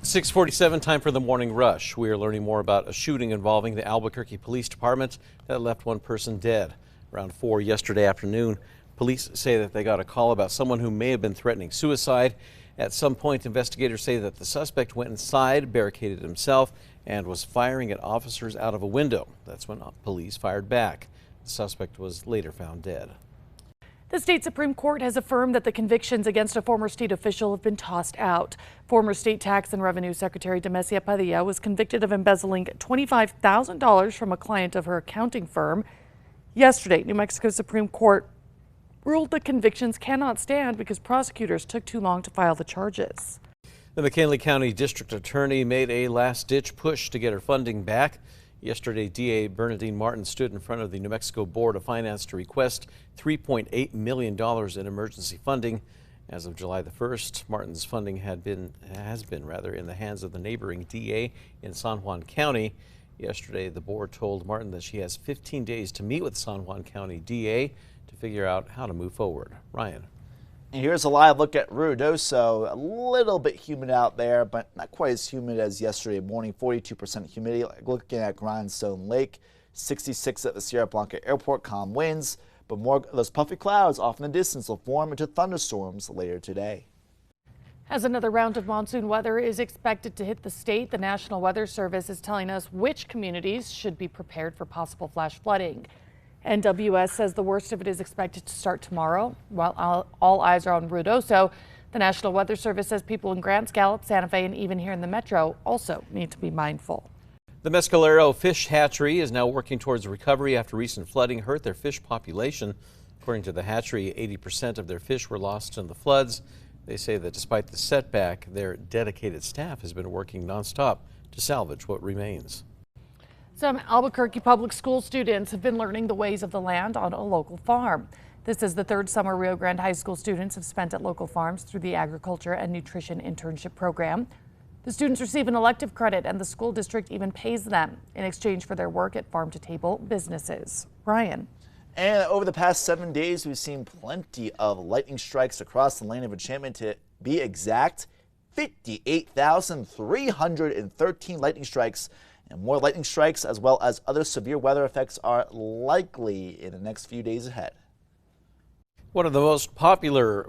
6:47, time for the morning rush. We are learning more about a shooting involving the Albuquerque Police Department that left one person dead. Around 4 yesterday afternoon, police say that they got a call about someone who may have been threatening suicide. At some point, investigators say that the suspect went inside, barricaded himself, and was firing at officers out of a window. That's when police fired back. The suspect was later found dead. The state Supreme Court has affirmed that the convictions against a former state official have been tossed out. Former State Tax and Revenue Secretary Demesia Padilla was convicted of embezzling $25,000 from a client of her accounting firm. Yesterday, New Mexico Supreme Court ruled the convictions cannot stand because prosecutors took too long to file the charges. The McKinley County District Attorney made a last-ditch push to get her funding back. Yesterday, DA Bernadine Martin stood in front of the New Mexico Board of Finance to request $3.8 million in emergency funding. As of July the 1st, Martin's funding has been in the hands of the neighboring DA in San Juan County. Yesterday, the board told Martin that she has 15 days to meet with San Juan County DA to figure out how to move forward. Ryan. And here's a live look at Ruidoso. A little bit humid out there, but not quite as humid as yesterday morning. 42% humidity. Looking at Grindstone Lake, 66 at the Sierra Blanca Airport. Calm winds, but more of those puffy clouds off in the distance will form into thunderstorms later today. As another round of monsoon weather is expected to hit the state, the National Weather Service is telling us which communities should be prepared for possible flash flooding. NWS says the worst of it is expected to start tomorrow. While all eyes are on Ruidoso, the National Weather Service says people in Grants, Gallup, Santa Fe, and even here in the metro also need to be mindful. The Mescalero Fish Hatchery is now working towards recovery after recent flooding hurt their fish population. According to the hatchery, 80% of their fish were lost in the floods. They say that despite the setback, their dedicated staff has been working nonstop to salvage what remains. Some Albuquerque public school students have been learning the ways of the land on a local farm. This is the third summer Rio Grande High School students have spent at local farms through the Agriculture and Nutrition Internship Program. The students receive an elective credit and the school district even pays them in exchange for their work at farm-to-table businesses. Brian. And over the past 7 days, we've seen plenty of lightning strikes across the Land of Enchantment. To be exact, 58,313 lightning strikes. And more lightning strikes as well as other severe weather effects are likely in the next few days ahead. One of the most popular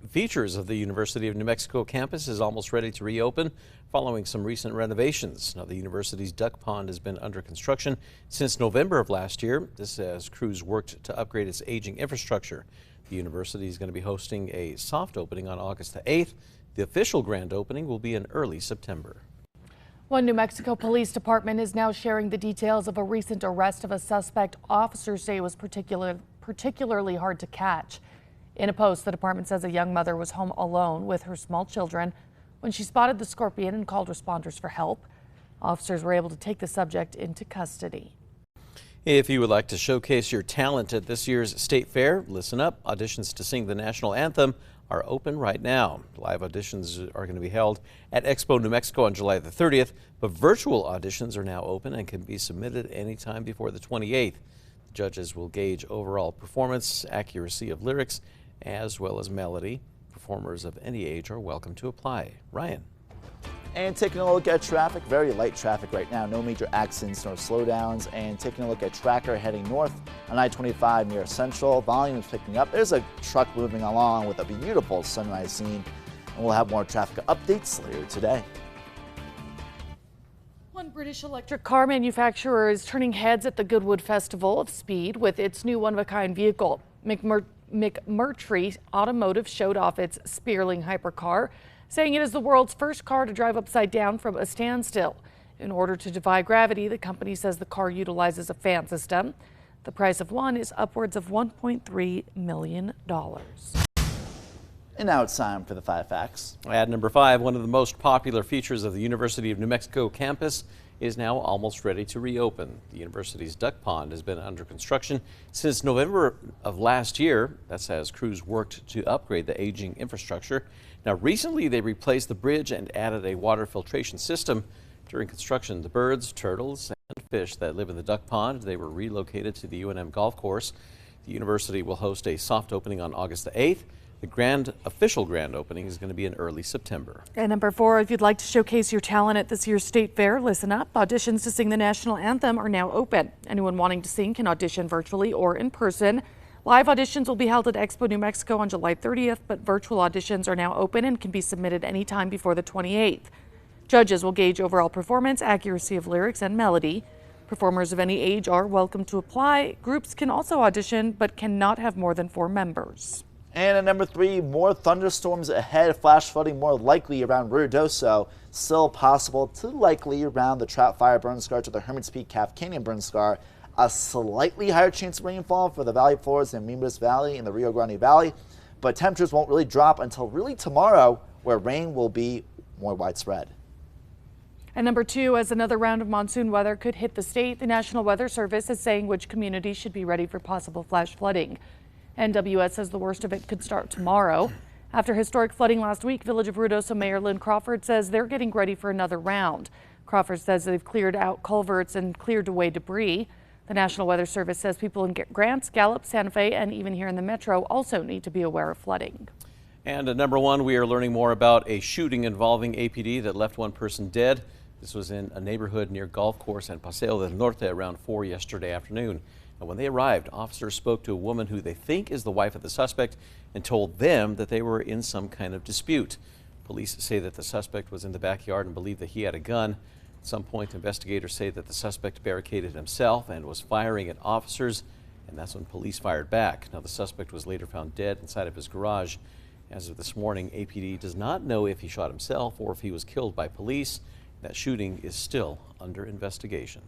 features of the University of New Mexico campus is almost ready to reopen following some recent renovations. Now, the university's duck pond has been under construction since November of last year. This as crews worked to upgrade its aging infrastructure. The university is going to be hosting a soft opening on August the 8th. The official grand opening will be in early September. One New Mexico Police Department is now sharing the details of a recent arrest of a suspect officers say was particularly hard to catch. In a post, the department says a young mother was home alone with her small children when she spotted the scorpion and called responders for help. Officers were able to take the subject into custody. If you would like to showcase your talent at this year's state fair, listen up. Auditions to sing the national anthem are open right now. Live auditions are going to be held at Expo New Mexico on July the 30th, but virtual auditions are now open and can be submitted anytime before the 28th. The judges will gauge overall performance, accuracy of lyrics, as well as melody. Performers of any age are welcome to apply. Ryan. And taking a look at traffic, very light traffic right now. No major accidents nor slowdowns. And taking a look at Tracker heading north on I-25 near Central. Volume is picking up. There's a truck moving along with a beautiful sunrise scene. And we'll have more traffic updates later today. One British electric car manufacturer is turning heads at the Goodwood Festival of Speed with its new one-of-a-kind vehicle. McMurtry Automotive showed off its Spearling hypercar, saying it is the world's first car to drive upside down from a standstill. In order to defy gravity, the company says the car utilizes a fan system. The price of one is upwards of $1.3 million. And now it's time for the 5 facts. At number 5, one of the most popular features of the University of New Mexico campus is now almost ready to reopen. The university's duck pond has been under construction since November of last year. That's as crews worked to upgrade the aging infrastructure. Now, recently they replaced the bridge and added a water filtration system. During construction, the birds, turtles, and fish that live in the duck pond, they were relocated to the UNM golf course. The university will host a soft opening on August the 8th. The official grand opening is going to be in early September. And number 4, if you'd like to showcase your talent at this year's state fair, listen up. Auditions to sing the national anthem are now open. Anyone wanting to sing can audition virtually or in person. Live auditions will be held at Expo New Mexico on July 30th, but virtual auditions are now open and can be submitted anytime before the 28th. Judges will gauge overall performance, accuracy of lyrics, and melody. Performers of any age are welcome to apply. Groups can also audition, but cannot have more than 4 members. And at number 3, more thunderstorms ahead. Flash flooding more likely around Ruidoso. Still possible to likely around the Trout Fire burn scar to the Hermit's Peak Calf Canyon burn scar. A slightly higher chance of rainfall for the valley floors in Mimbres Valley and the Rio Grande Valley. But temperatures won't really drop until really tomorrow, where rain will be more widespread. And number 2, as another round of monsoon weather could hit the state, the National Weather Service is saying which communities should be ready for possible flash flooding. NWS says the worst of it could start tomorrow. After historic flooding last week, Village of Ruidoso Mayor Lynn Crawford says they're getting ready for another round. Crawford says they've cleared out culverts and cleared away debris. The National Weather Service says people in Grants, Gallup, Santa Fe, and even here in the metro also need to be aware of flooding. And at number 1, we are learning more about a shooting involving APD that left one person dead. This was in a neighborhood near Golf Course and Paseo del Norte around 4 yesterday afternoon. And when they arrived, officers spoke to a woman who they think is the wife of the suspect and told them that they were in some kind of dispute. Police say that the suspect was in the backyard and believe that he had a gun. At some point, investigators say that the suspect barricaded himself and was firing at officers, and that's when police fired back. Now, the suspect was later found dead inside of his garage. As of this morning, APD does not know if he shot himself or if he was killed by police. That shooting is still under investigation.